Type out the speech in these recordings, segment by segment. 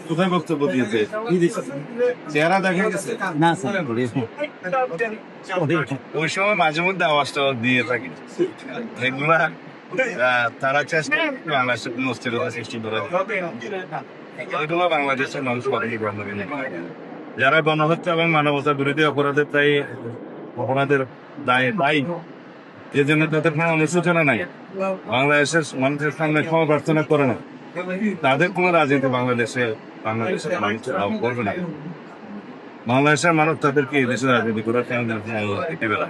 কোথায় বক্তব্য দিয়েছে? চেহারা দেখা গেছে না স্যার, ওই সময় মাঝে মধ্যে আওয়াজটা দিয়ে থাকে এগুলা। তারা চেষ্টা করে বাংলাদেশের কোনো অস্থিরতা সৃষ্টি করে, এগুলো বাংলাদেশের মানুষ কখনই বন্ধ করে না। যারা গণহত্যা এবং মানবতার বিরোধী অপরাধের অপরাধের দায় দায়ী, এই জন্য তাদের কোনো অনুশোচনা নাই, বাংলাদেশের মানুষের সামনে ক্ষমা প্রার্থনা করে না, তাদের কোনো রাজনীতি বাংলাদেশের মানুষ করবে না। বাংলাদেশের মানুষ তাদেরকে এই দেশের রাজনীতি করে দিতে পারে।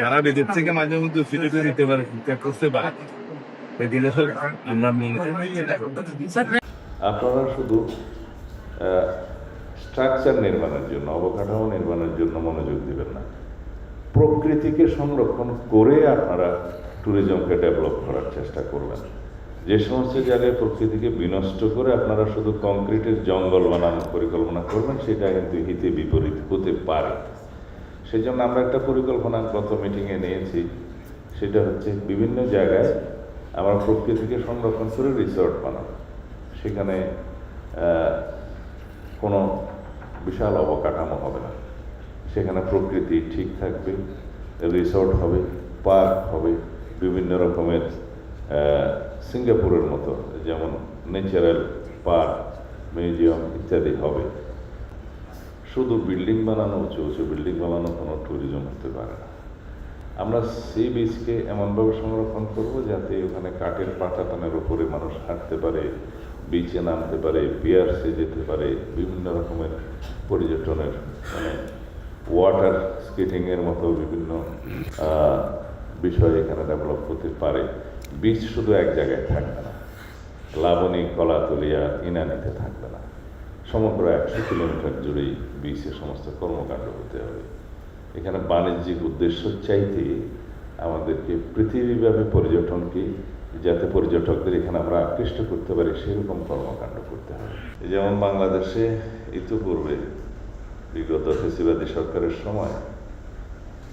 যারা বিদেশ থেকে মাঝে মধ্যে ফিরে দিতে পারে, করতে পারে, আমরা আপনারা শুধু স্ট্রাকচার নির্মাণের জন্য, অবকাঠামো নির্মাণের জন্য মনোযোগ দিবেন না, প্রকৃতিকে সংরক্ষণ করে আপনারা ট্যুরিজমকে ডেভেলপ করার চেষ্টা করবেন। যে সমস্ত জায়গায় প্রকৃতিকে বিনষ্ট করে আপনারা শুধু কংক্রিটের জঙ্গল বানানোর পরিকল্পনা করবেন, সেটা কিন্তু হিতে বিপরীত হতে পারে। সেই জন্য আমরা একটা পরিকল্পনা গত মিটিংয়ে নিয়েছি, সেটা হচ্ছে বিভিন্ন জায়গায় আমরা প্রকৃতিকে সংরক্ষণ করে রিসর্ট বানাবো। সেখানে কোনো বিশাল অবকাঠামো হবে না, সেখানে প্রকৃতি ঠিক থাকবে, রিসর্ট হবে, পার্ক হবে, বিভিন্ন রকমের সিঙ্গাপুরের মতো যেমন ন্যাচারাল পার্ক, মিউজিয়াম ইত্যাদি হবে। শুধু বিল্ডিং বানানো, উঁচু উঁচু বিল্ডিং বানানো কোনো ট্যুরিজম হতে পারে না। আমরা সি বিচকে এমনভাবে সংরক্ষণ করব যাতে ওখানে কাঠের পাটাতনের উপরে মানুষ হাঁটতে পারে, বিচে নামতে পারে, পিয়ার্সে যেতে পারে, বিভিন্ন রকমের পর্যটনের মানে ওয়াটার স্কেটিংয়ের মতো বিভিন্ন বিষয় এখানে ডেভেলপ করতে পারে। বিচ শুধু এক জায়গায় থাকবে না, লাবণী, কলাতলিয়া, ইনানিতে থাকবে না, সমগ্র 100 কিলোমিটার জুড়েই বিচের সমস্ত কর্মকাণ্ড হতে হবে। এখানে বাণিজ্যিক উদ্দেশ্য চাইতে আমাদেরকে পৃথিবীব্যাপী পর্যটনকে, যাতে পর্যটকদের এখানে আমরা আকৃষ্ট করতে পারি সেরকম কর্মকাণ্ড করতে হবে। যেমন বাংলাদেশে ইতিপূর্বে বিগত ফেসিবাদী সরকারের সময়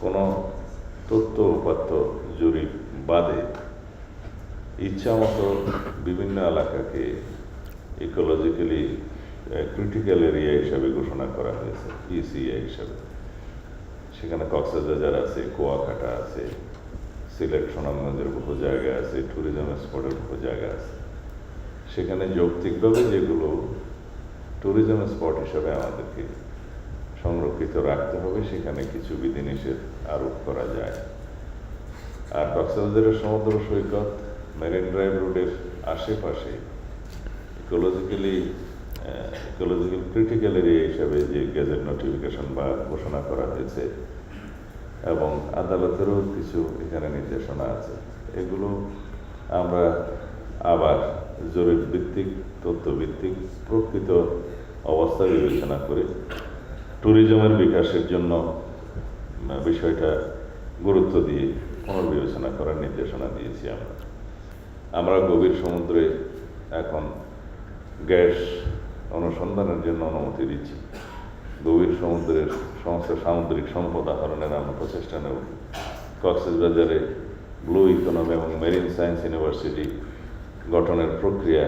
কোনো তথ্য উপাত্ত জরিপ বাদে ইচ্ছামতো বিভিন্ন এলাকাকে ইকোলজিক্যালি ক্রিটিক্যাল এরিয়া হিসাবে ঘোষণা করা হয়েছে, ইসিএ হিসাবে। সেখানে কক্সবাজার আছে, কুয়াকাটা আছে, সিলেট সুনামগঞ্জের বহু জায়গা আছে, ট্যুরিজম স্পটের বহু জায়গা আছে। সেখানে যৌক্তিকভাবে যেগুলো ট্যুরিজম স্পট হিসাবে আমাদেরকে সংরক্ষিত রাখতে হবে, সেখানে কিছু বিধিনিষেধ আরোপ করা যায়। আর কক্সবাজারের সমুদ্র সৈকত, মেরিন ড্রাইভ রোডের আশেপাশে ইকোলজিক্যাল ক্রিটিক্যাল এরিয়া হিসাবে যে গেজেট নোটিফিকেশন বা ঘোষণা করা হয়েছে এবং আদালতেরও কিছু এখানে নির্দেশনা আছে, এগুলো আমরা আবার জরিপ ভিত্তিক, তথ্যভিত্তিক, প্রকৃত অবস্থা বিবেচনা করে ট্যুরিজমের বিকাশের জন্য বিষয়টা গুরুত্ব দিয়ে পুনর্বিবেচনা করার নির্দেশনা দিয়েছি। আমরা গভীর সমুদ্রে এখন গ্যাস অনুসন্ধানের জন্য অনুমতি দিচ্ছি। গভীর সমুদ্রের সমস্ত সামুদ্রিক সম্পদ আহরণের আমরা প্রচেষ্টা নেব। কক্সবাজারে ব্লু ইকোনমি এবং মেরিন সায়েন্স ইউনিভার্সিটি গঠনের প্রক্রিয়া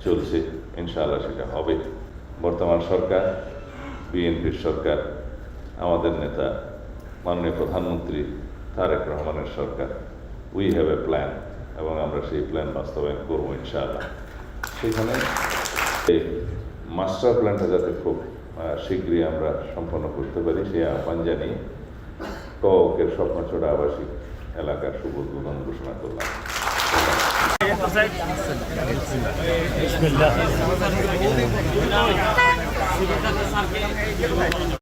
চলছে, ইনশাআল্লাহ সেটা হবে। বর্তমান সরকার, বিএনপির সরকার, আমাদের নেতা মাননীয় প্রধানমন্ত্রী তারেক রহমানের সরকার, উই হ্যাভ এ প্ল্যান, এবং আমরা সেই প্ল্যান বাস্তবায়ন করবো ইনশাআল্লাহ। সেখানে এই মাস্টার প্ল্যানটা যাতে খুব শীঘ্রই আমরা সম্পন্ন করতে পারি সেই আহ্বান জানিয়ে ককের স্বপ্নচড়া আবাসিক এলাকার শুভ উদ্বোধন ঘোষণা করলাম।